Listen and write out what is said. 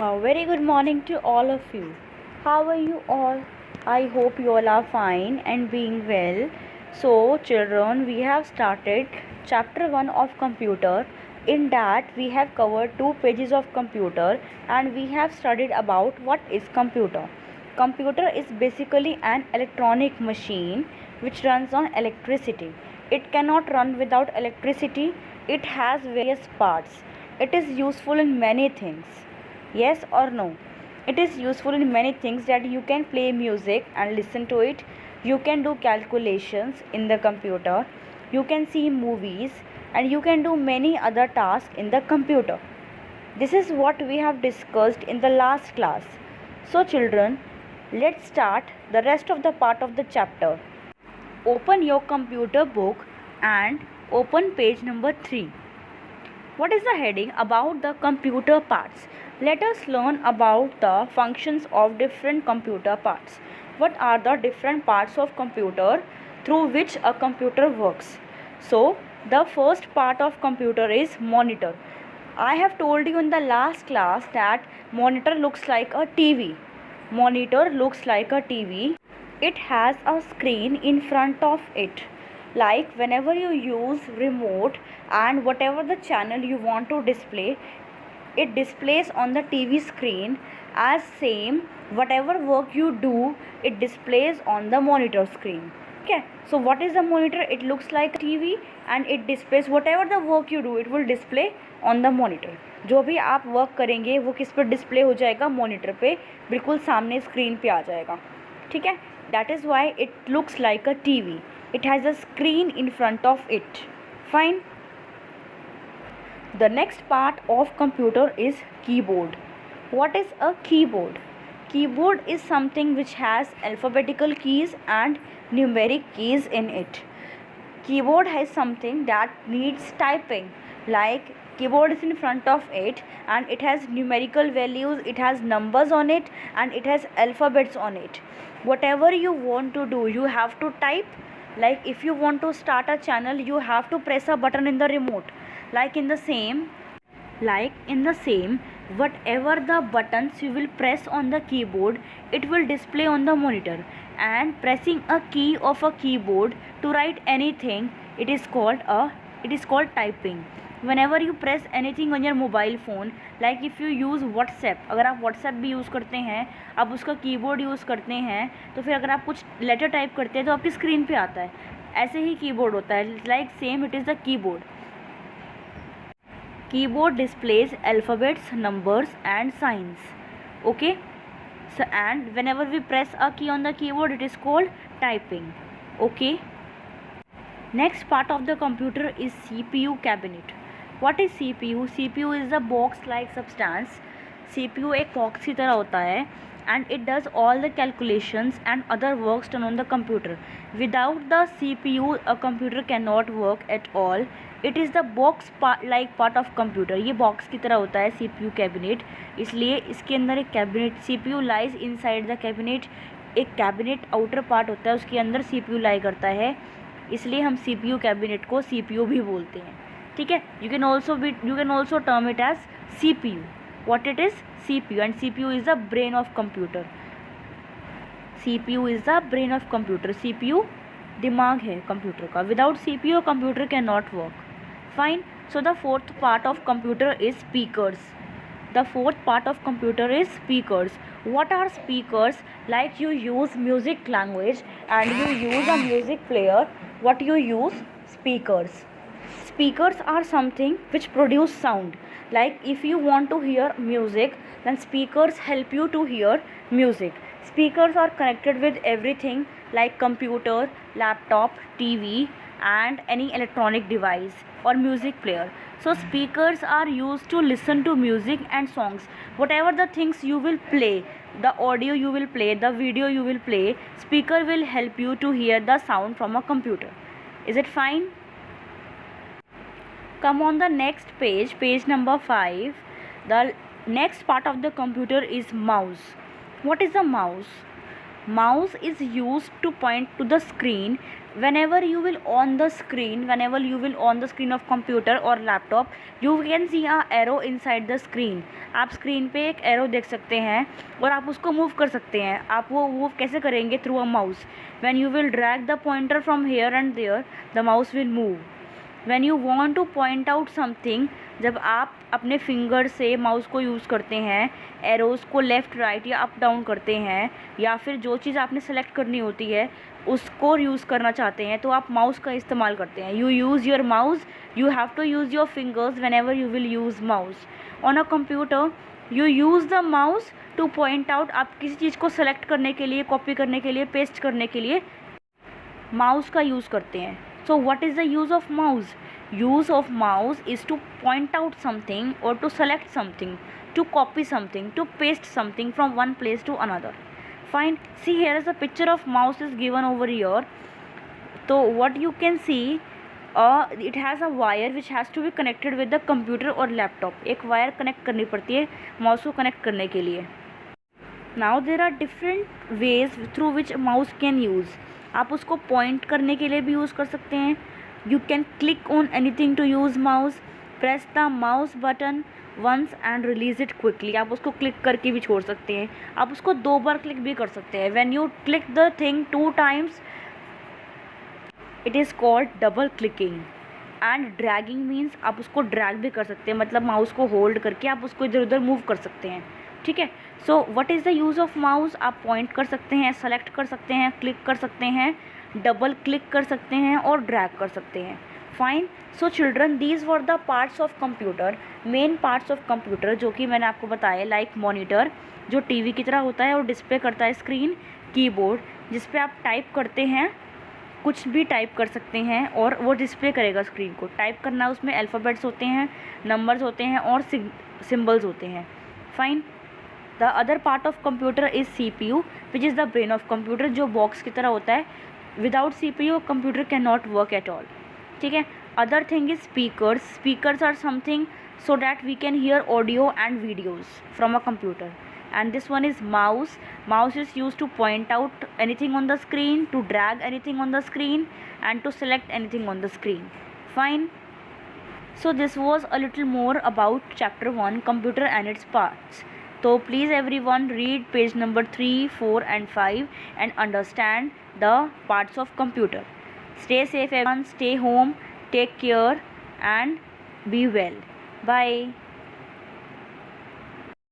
A very good morning to all of you. How are you all? I hope you all are fine and being well. So, children, we have started chapter 1 of computer. In that, we have covered 2 pages of computer and we have studied about what is computer. Computer is basically an electronic machine which runs on electricity. It cannot run without electricity. It has various parts. It is useful in many things. Yes or no? It is useful in many things that you can play music and listen to it. You can do calculations in the computer. You can see movies and you can do many other tasks in the computer. This is what we have discussed in the last class. So children, let's start the rest of the part of the chapter. Open your computer book and open page number 3. What is the heading about the computer parts? Let us learn about the functions of different computer parts. What are the different parts of computer through which a computer works? So, the first part of computer is monitor. I have told you in the last class that monitor looks like a TV. Monitor looks like a TV. It has a screen in front of it. Like whenever you use remote and whatever the channel you want to display, it displays on the TV screen. As same, whatever work you do, it displays on the monitor screen. Okay, so what is the monitor? It looks like a TV and it displays whatever the work you do, it will display on the monitor. जो भी आप work करेंगे वो किस पर display हो जाएगा? Monitor पे, बिल्कुल सामने स्क्रीन पे आ जाएगा. ठीक है, that is why it looks like a TV. It has a screen in front of it. Fine. The next part of computer is keyboard. What is a keyboard? Keyboard is something which has alphabetical keys and numeric keys in it. Keyboard has something that needs typing. Like keyboard is in front of it and it has numerical values, it has numbers on it and it has alphabets on it. Whatever you want to do, you have to type. Like if you want to start a channel, you have to press a button in the remote. Like in the same, whatever the buttons you will press on the keyboard, it will display on the monitor. And pressing a key of a keyboard to write anything, it is called typing. Whenever you press anything on your mobile phone, like if you use WhatsApp, अगर आप WhatsApp भी use करते हैं, आप उसका keyboard use करते हैं, तो फिर अगर आप कुछ लेटर टाइप करते हैं तो आपकी स्क्रीन पे आता है. ऐसे ही कीबोर्ड होता है. Like same it is the keyboard. Keyboard displays alphabets, numbers and signs. Okay, so and whenever we press a key on the keyboard, it is called typing. Okay, next part of the computer is CPU cabinet. What is CPU? CPU is a box like substance. CPU एक box की तरह होता है and it does all the calculations and other works done on the computer. Without the CPU, a computer cannot work at all. It is the box like part of computer. ये box की तरह होता है CPU cabinet, इसलिए इसके अंदर एक cabinet, CPU lies inside the cabinet. एक cabinet outer part होता है, उसके अंदर CPU lie करता है, इसलिए हम CPU cabinet को CPU भी बोलते हैं. ठीक है, you can also term it as CPU. What it is? CPU. And CPU is the brain of computer. CPU is the brain of computer. CPU दिमाग है कंप्यूटर का. Without CPU, computer cannot work. Fine. So the fourth part of computer is speakers. The fourth part of computer is speakers. What are speakers? Like you use music language and you use a music player. What you use? Speakers. Speakers are something which produce sound. Like if you want to hear music, then speakers help you to hear music. Speakers are connected with everything like computer, laptop, TV and any electronic device or music player. So speakers are used to listen to music and songs. Whatever the things you will play, the audio you will play, the video you will play, speaker will help you to hear the sound from a computer. Is it fine? Come on the next page, page number 5. The next part of the computer is mouse. What is a mouse? Mouse is used to point to the screen. Whenever you will on the screen of computer or laptop, you can see a arrow inside the screen. आप screen पे एक arrow देख सकते हैं और आप उसको move कर सकते हैं. आप वो मूव कैसे करेंगे? Through a mouse. When you will drag the pointer from here and there, the mouse will move. When you want to point out something, जब आप अपने फिंगर से माउस को यूज़ करते हैं, एरोज़ को लेफ़्ट राइट या अप डाउन करते हैं, या फिर जो चीज़ आपने सेलेक्ट करनी होती है उसको यूज़ करना चाहते हैं, तो आप माउस का इस्तेमाल करते हैं. You use your mouse, you have to use your fingers whenever you will use mouse. On a computer you use the mouse to point out. आप किसी चीज़ को सेलेक्ट करने के लिए, कॉपी करने के लिए, पेस्ट करने के लिए माउस का यूज़ करते हैं. So what is the use of mouse? Use of mouse is to point out something or to select something, to copy something, to paste something from one place to another. Fine. See, here is a picture of mouse is given over here. So what you can see, it has a wire which has to be connected with the computer or laptop. एक wire connect करनी पड़ती है mouse को connect करने के लिए. Now there are different ways through which mouse can use. आप उसको पॉइंट करने के लिए भी यूज़ कर सकते हैं. You can click on anything to use mouse. Press the mouse button once and release it quickly. आप उसको क्लिक करके भी छोड़ सकते हैं. आप उसको 2 बार क्लिक भी कर सकते हैं. When you click the thing 2 times, it is called double clicking. And dragging means आप उसको ड्रैग भी कर सकते हैं, मतलब माउस को होल्ड करके आप उसको इधर उधर मूव कर सकते हैं. ठीक है. So what is the use of mouse? आप पॉइंट कर सकते हैं, सेलेक्ट कर सकते हैं, क्लिक कर सकते हैं, डबल क्लिक कर सकते हैं और ड्रैग कर सकते हैं. Fine. So children, these were the parts of computer, main parts of computer जो कि मैंने आपको बताया. लाइक मॉनिटर जो टीवी की तरह होता है और डिस्प्ले करता है स्क्रीन. कीबोर्ड जिस पे आप टाइप करते हैं, कुछ भी टाइप कर सकते हैं और वो डिस्प्ले करेगा स्क्रीन को. टाइप करना, उसमें अल्फ़ाबेट्स होते हैं, नंबर्स होते हैं और सिम्बल्स होते हैं. Fine. The other part of computer is CPU, which is the brain of computer, जो बॉक्स की तरह होता है. Without CPU computer can not work at all. ठीक है. Other thing is speakers. Speakers are something so that we can hear audio and videos from a computer. And this one is mouse. Mouse is used to point out anything on the screen, to drag anything on the screen, and to select anything on the screen. Fine. So this was a little more about chapter 1, computer and its parts. So please everyone read page number 3, 4 and 5 and understand the parts of computer. Stay safe everyone, stay home, take care and be well. Bye.